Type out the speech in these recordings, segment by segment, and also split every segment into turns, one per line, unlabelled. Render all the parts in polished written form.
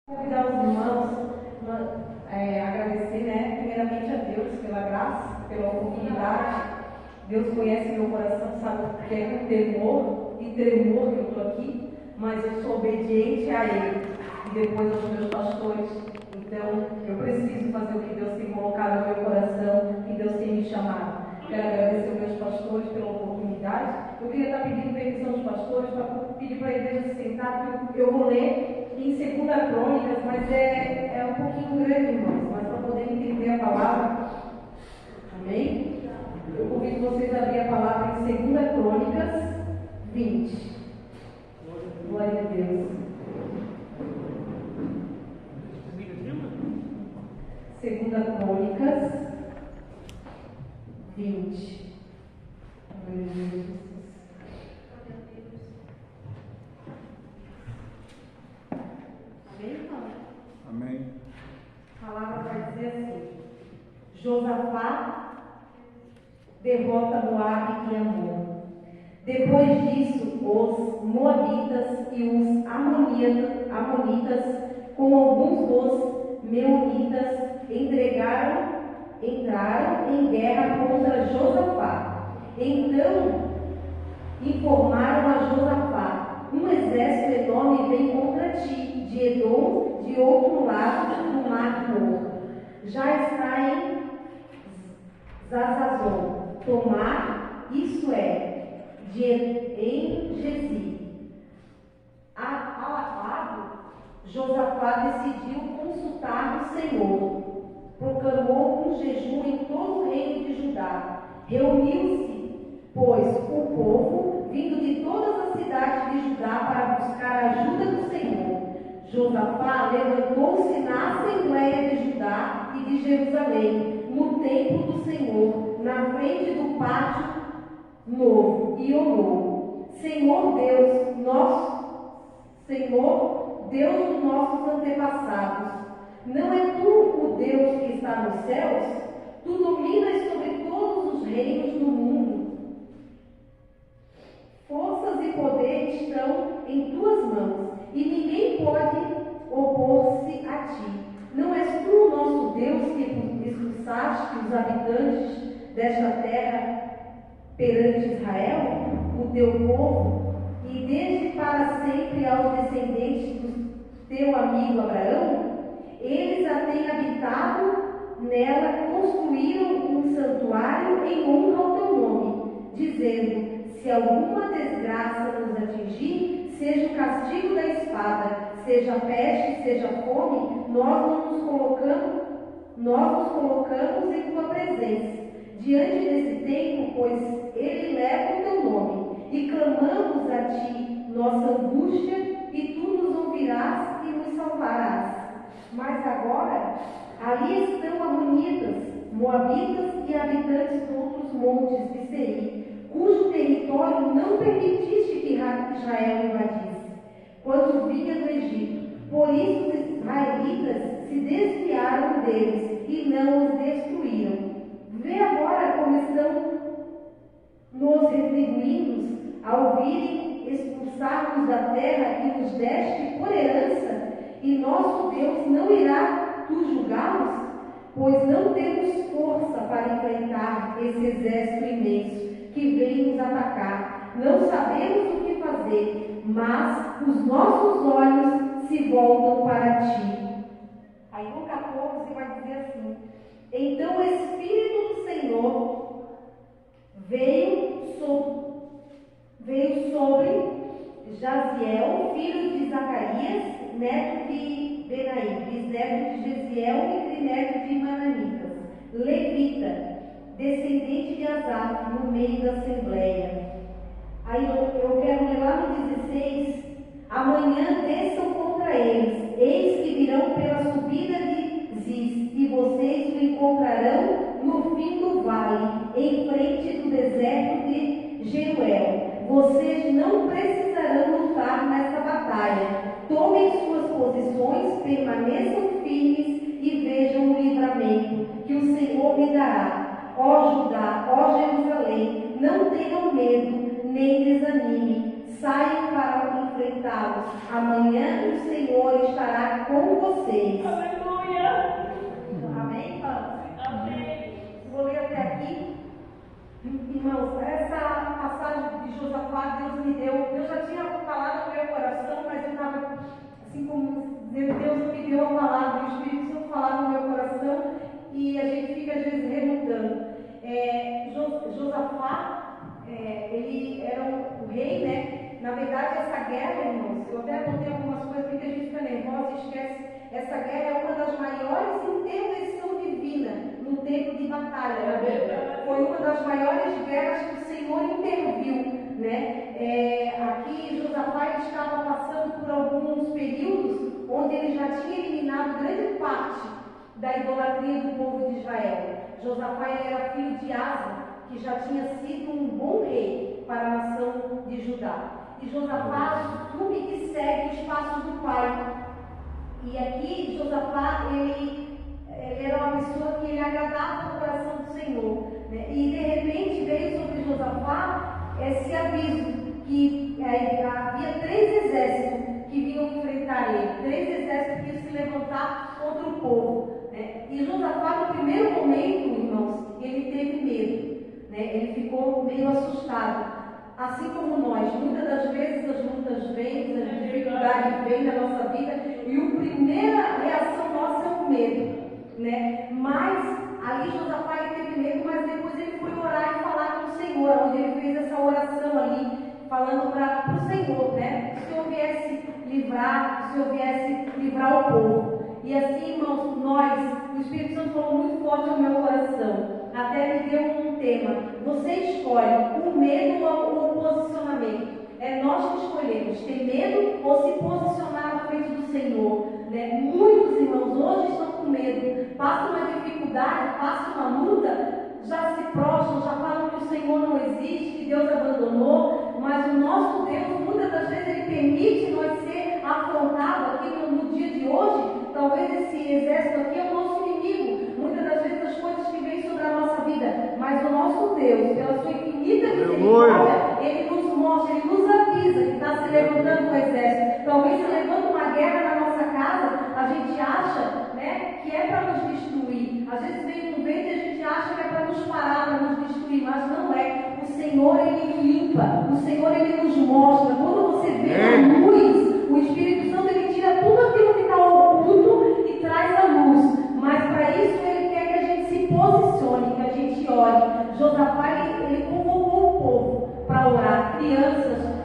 Convidar os irmãos, agradecer, né, primeiramente a Deus pela graça, pela oportunidade. Deus conhece meu coração, sabe que é com temor e tremor que eu estou aqui, mas eu sou obediente a Ele e depois aos meus pastores. Então, eu preciso fazer o que Deus tem colocado no meu coração, que Deus tem me chamado. Quero agradecer aos meus pastores pela oportunidade. Eu queria estar pedindo permissão dos pastores para pedir para a igreja se sentar, porque eu vou ler em 2 Crônicas, mas é um pouquinho grande, irmãos, mas para poder entender a palavra. Amém? Eu convido vocês a abrir a palavra em 2 Crônicas 20. Glória a Deus. 2 Crônicas 20. Glória a Deus.
Amém?
A palavra vai dizer assim: Josafá derrota Moabe e Amon. Depois disso, os Moabitas e os Amonitas, com alguns dos Meunitas, entraram em guerra contra Josafá. Então informaram a Josafá: um exército enorme vem contra ti, de Edom, de outro lado do Mar Morto. Já está em Zazazon, Tomar, isto é, em Gezi. Alaclado, Josafá decidiu consultar o Senhor. Proclamou um jejum em todo o reino de Judá. Reuniu-se, pois, o povo, vindo de todas as cidades de Judá para buscar a ajuda do Senhor. Josafá levantou-se na Assembleia de Judá e de Jerusalém, no templo do Senhor, na frente do pátio novo, e orou: Senhor Deus dos nossos antepassados, não é tu o Deus que está nos céus? Tu dominas sobre todos os reinos do mundo. Forças e poder estão em tuas mãos, e ninguém pode opor-se a ti. Não és tu o nosso Deus que expulsaste os habitantes desta terra perante Israel, o teu povo, e desde para sempre aos descendentes do teu amigo Abraão? Eles a têm habitado nela, construíram um santuário em honra ao teu nome, dizendo: se alguma desgraça nos atingir, seja o castigo da espada, seja peste, seja fome, nós nos colocamos em tua presença diante desse tempo, pois ele leva o teu nome, e clamamos a ti nossa angústia, e tu nos ouvirás e nos salvarás. Mas agora, ali estão amonitas, moabitas e habitantes de outros montes de Seir, cujo território não permitiste que Israel invadisse, quando vinha do Egito. Por isso os israelitas se desviaram deles e não os destruíram. Vê agora como estão nos retribuindo ao virem expulsar-nos da terra que nos deste por herança, e nosso Deus não irá tu julgá-los? Pois não temos força para enfrentar esse exército imenso que vem nos atacar. Não sabemos o que fazer, mas os nossos olhos se voltam para ti. Aí no 14 vai dizer assim: então o Espírito do Senhor veio sobre Jaziel, filho de Zacarias, neto de Benaí, bisneto de Jeziel e trineto de Mananitas, levita, descendente de Asaf, no meio da assembleia. Aí eu quero ler lá no 16: amanhã desçam contra eles, eis que virão pela subida de Ziz, e vocês o encontrarão no fim do vale, em frente do deserto de Jeruel. Vocês não precisarão lutar nessa batalha. Tomem suas posições, permaneçam firmes e vejam o livramento que o Senhor lhe dará. Ó Judá, ó Jerusalém, não tenham medo, nem desanime. Saiam para enfrentá-los. Amanhã o Senhor estará com vocês.
Aleluia.
Amém, irmãos?
Amém.
Vou ler até aqui. Irmãos, essa passagem de Josafá, Deus já tinha falado no meu coração, mas eu estava, assim como Deus me deu a palavra, o Espírito Santo falava no meu coração, e a gente fica às vezes relutando. Josafá, ele era o rei, né? Na verdade, essa guerra, irmãos, eu até anotei algumas coisas porque a gente fica nervosa e esquece. Essa guerra é uma das maiores intervenções divinas no tempo de batalha na Bíblia. Foi uma das maiores guerras que o Senhor interviu, né? Aqui, Josafá estava passando por alguns períodos onde ele já tinha eliminado grande parte da idolatria do povo de Israel. Josafá era filho de Asa, que já tinha sido um bom rei para a nação de Judá. E Josafá assume e segue os passos do pai. E aqui Josafá, ele era uma pessoa que ele agradava o coração do Senhor, né? E de repente veio sobre Josafá esse aviso que havia 3 exércitos que vinham enfrentar ele, 3 exércitos que iam se levantar contra o povo, né? E Josafá, no primeiro momento, irmãos, ele teve medo, né? Ele ficou meio assustado. Assim como nós, muitas das vezes as lutas vêm, as dificuldades vêm na nossa vida e a primeira reação nossa é o medo, né? Mas ali Josafá ele teve medo, mas depois ele foi orar e falar com o Senhor, onde ele fez essa oração ali, falando para o Senhor, né? Se o Senhor viesse livrar o povo. E assim, irmãos, o Espírito Santo falou muito forte no meu coração. Até me deu um tema. Você escolhe o medo ou o posicionamento. É nós que escolhemos ter medo ou se posicionar na frente do Senhor, né? Muitos irmãos hoje estão com medo, passam uma dificuldade, passam uma luta, já se prostram, já falam que o Senhor não existe, que Deus abandonou, mas o nosso Deus, muitas das vezes, Ele permite nós ser afrontados aqui no dia de hoje. Talvez esse exército aqui é o nosso inimigo, muitas das vezes as coisas que vêm sobre a nossa vida, mas o nosso Deus, pela sua infinita misericórdia, Ele nos mostra, Ele nos avisa que está se levantando um exército. Talvez se levanta uma guerra na nossa casa, a gente acha, né, que é para nos destruir. Às vezes vem um vento e a gente acha que é para nos parar, para nos destruir, mas não é. O Senhor, Ele limpa, o Senhor, Ele nos mostra. Quando você vê a luz, o Espírito Santo, Ele tira tudo aquilo que está oculto e traz a luz. Mas para isso Ele quer que a gente se posicione, que a gente ore. Josafá, ele convocou o povo para orar, crianças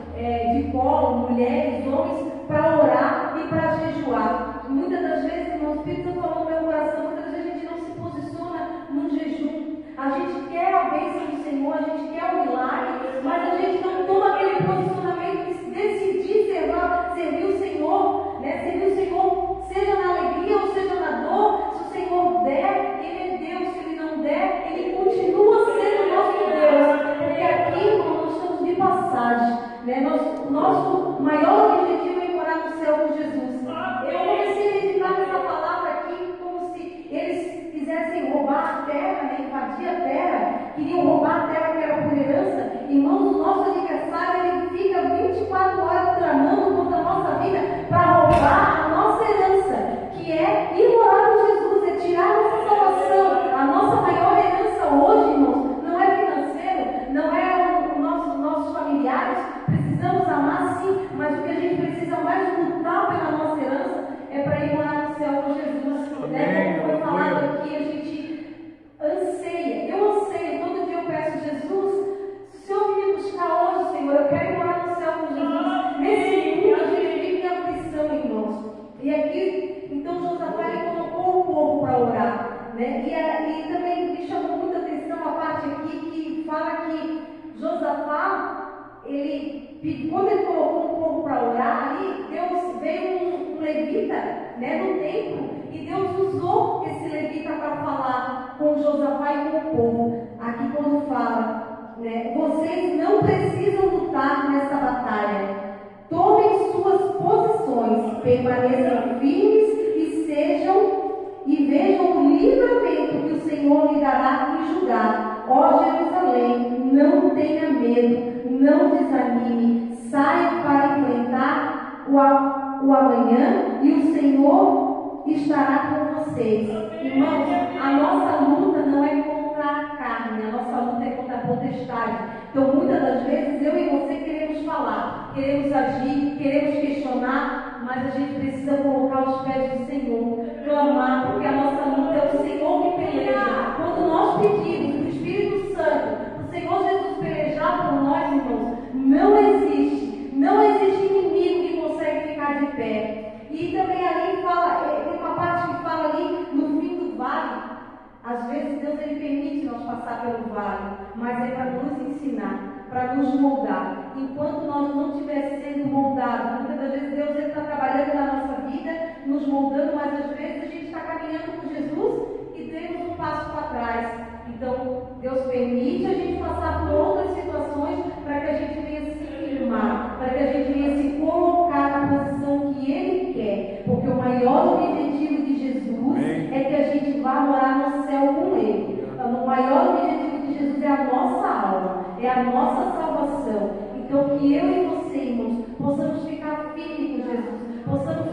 de colo, mulheres, homens, para orar e para jejuar. Muitas das vezes, irmão, o Espírito Santo falou no meu coração, muitas vezes a gente não se posiciona num jejum. A gente quer a bênção do Senhor, a gente quer o milagre, mas a gente não toma aquele posicionamento de decidir servir o Senhor, né? Servir o Senhor, seja na alegria ou seja na dor. Se o Senhor der, Ele é Deus. Se Ele não der, Ele continua sendo nosso Deus. Porque aqui, irmão, nós estamos de passagem, né? Nosso maior objetivo é morar no céu com Jesus. Eu comecei a meditar nessa palavra aqui como se eles quisessem roubar a terra, né? Invadir a terra, queriam roubar a terra que era por herança. Irmãos, o nosso adversário, ele fica 24 horas tramando contra a nossa vida para roubar a nossa herança, que é ir morar com Jesus, é tirar a nossa salvação. A nossa maior herança hoje, irmãos, não é financeiro, não é nossos familiares. Precisamos amar sim, mas o que a gente precisa mais lutar pela nossa herança é para ir morar no céu com Jesus, né? Como foi falado aqui, a gente anseia. Eu anseio, todo dia eu peço, Jesus, se o Senhor me buscar hoje, Senhor, eu quero ir morar no céu com Jesus. Nesse mundo a gente vive em aflição, irmãos. E aqui, então Josafá, ele colocou o povo para orar, né? E também me chamou muita atenção a parte aqui que fala que Josafá, quando ele colocou o povo para orar ali, Deus veio um levita, né, no templo, e Deus usou esse levita para falar com Josafá e com o povo. Aqui quando fala, né, vocês não precisam lutar nessa batalha. Tomem suas posições, permaneçam firmes e vejam o livramento que o Senhor lhe dará em Judá. Ó Jerusalém, não tenha medo, não desanime, saia para enfrentar o amanhã e o Senhor estará com vocês. Irmãos, a nossa luta não é contra a carne, a nossa luta é contra a potestade. Então, muitas das vezes, eu e você queremos falar, queremos agir, queremos questionar, mas a gente precisa colocar os pés do Senhor, clamar, porque a nossa luta é o Senhor que peleja. Quando nós pedimos o Espírito Santo, o Senhor Jesus pelejar por nós, irmãos, não existe inimigo que consegue ficar de pé. E também ali fala, tem uma parte que fala ali no fim do vale. Às vezes Deus ele permite nós passar pelo vale, mas é para nos ensinar, para nos moldar. Enquanto nós não estivermos sendo moldados, muitas das vezes Deus está trabalhando na nossa vida, nos moldando, mas às vezes a gente está caminhando com Jesus e demos um passo para trás. Então, Deus permite a gente passar por outras situações para que a gente venha se firmar, para que a gente venha se colocar na posição que Ele quer. Porque o maior objetivo de Jesus é que a gente vá morar no céu com Ele. Então, o maior objetivo de Jesus é a nossa alma, é a nossa salvação. Então, que eu e você, irmãos, possamos ficar firmes com Jesus, possamos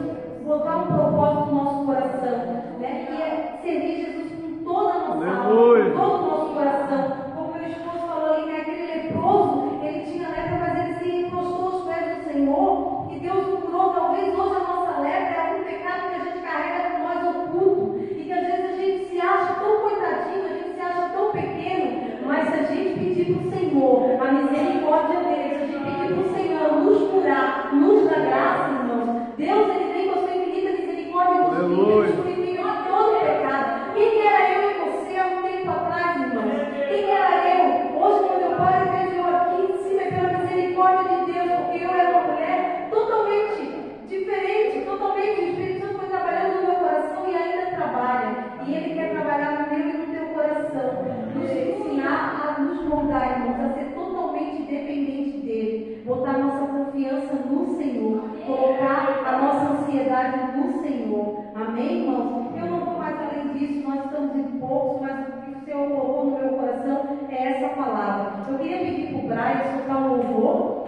botar um propósito no nosso coração, né? Que é servir Jesus com toda a nossa alma, com todo o nosso coração. Como meu esposo falou ali, que aquele leproso, ele tinha lepra, mas ele se encostou aos pés do Senhor e Deus o curou. Talvez hoje a nossa lepra é algum pecado que a gente carrega com nós oculto e que às vezes a gente se acha tão coitadinho, a gente se acha tão pequeno, mas se a gente pedir para o Senhor a misericórdia dele, se a gente pedir para o Senhor nos curar, nos dar graça, irmãos, Deus ele vem com a sua infinita misericórdia, nos purifica de todo pecado. Quem era eu e você há um tempo atrás, irmãos? Quem era eu? Hoje, quando eu paro e vejo eu aqui em cima, é pela misericórdia de Deus, porque eu era uma mulher totalmente diferente, totalmente. O Espírito Santo foi trabalhando no meu coração e ainda trabalha. E Ele quer trabalhar no meu e no teu coração, nos ensinar a nos moldar, irmãos, a ser totalmente dependente dEle, botar nossa confiança no Senhor, colocar a nossa ansiedade no Senhor. Amém, irmãos? Eu não vou mais além disso, nós estamos em poucos, mas o que o Senhor colocou no meu coração é essa palavra. Eu queria pedir para o Brian soltar um louvor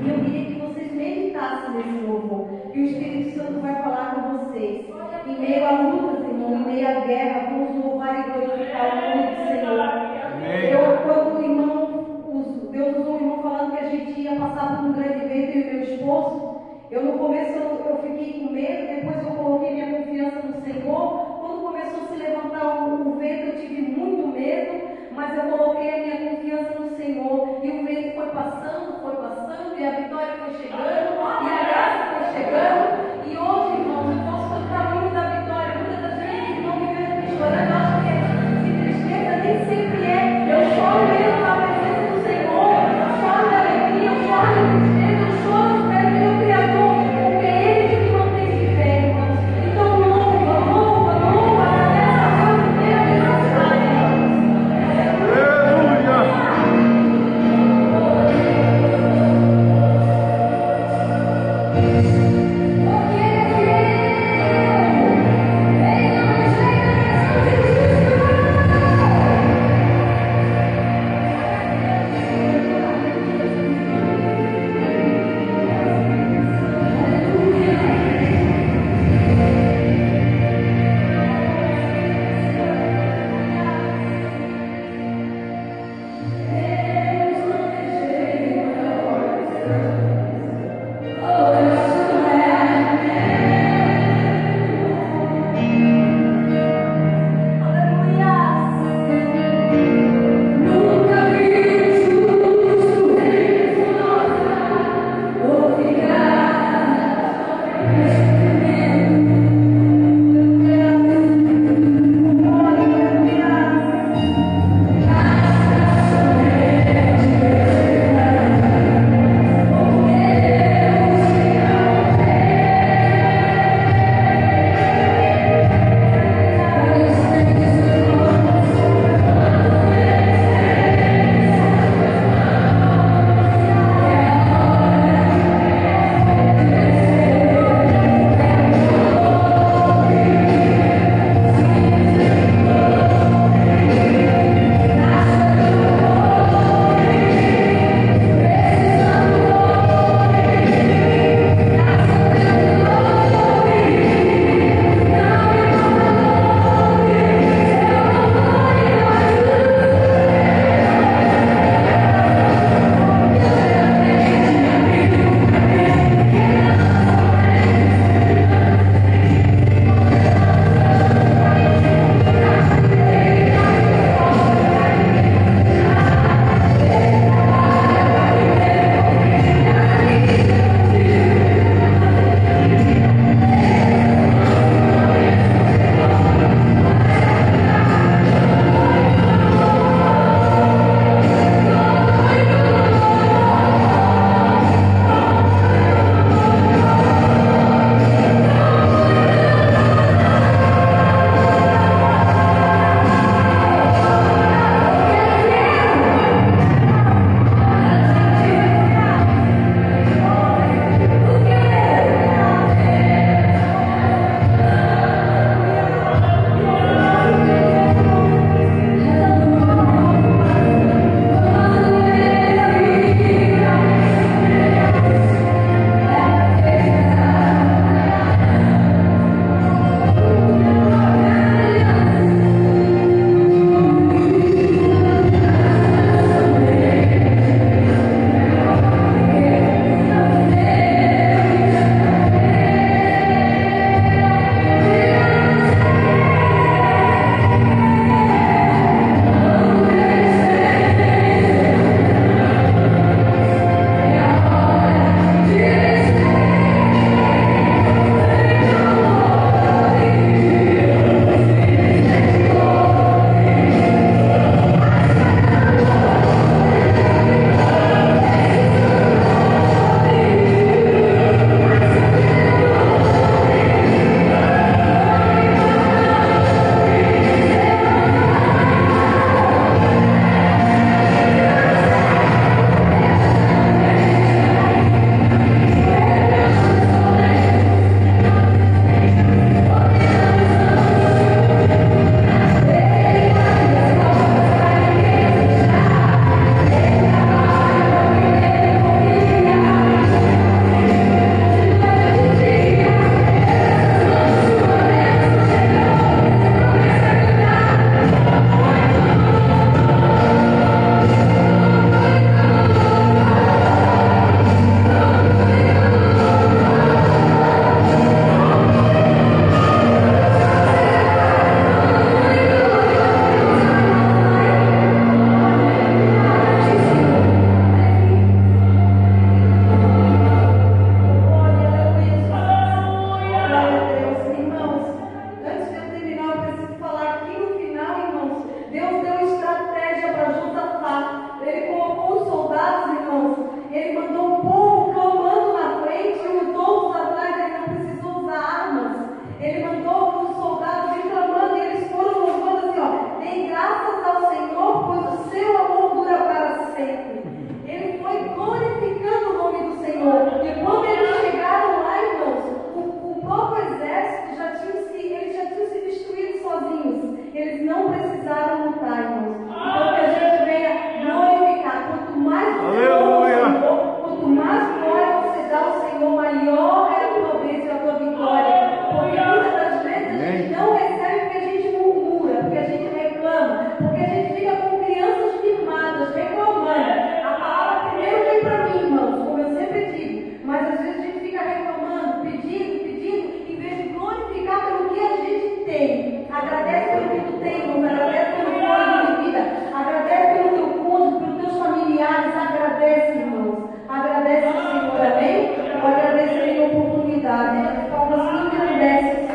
e eu queria que vocês meditassem nesse louvor, que o Espírito Santo vai falar com vocês. Em meio a lutas, irmão, em meio à guerra, vamos louvar e glorificar o nome do Senhor. Quando o irmão, Deus usou o irmão falando que a gente ia passar por um grande evento, eu e meu esposo, no começo eu fiquei com medo, depois eu coloquei minha confiança no Senhor. Quando começou a se levantar o vento, eu tive muito medo, mas eu coloquei a minha confiança no Senhor, e o vento foi passando, e a vitória foi chegando, e a graça foi chegando, e hoje, irmãos, eu posso cantar muito da vitória. Muitas das vezes, irmão, me vejo me chorando, eu acho que tristeza nem sempre é. Eu choro mesmo na presença do Senhor, eu choro de alegria, eu choro de tristeza, eu choro aos pés do meu Criador, porque é Ele que me mantém de pé. Ele mandou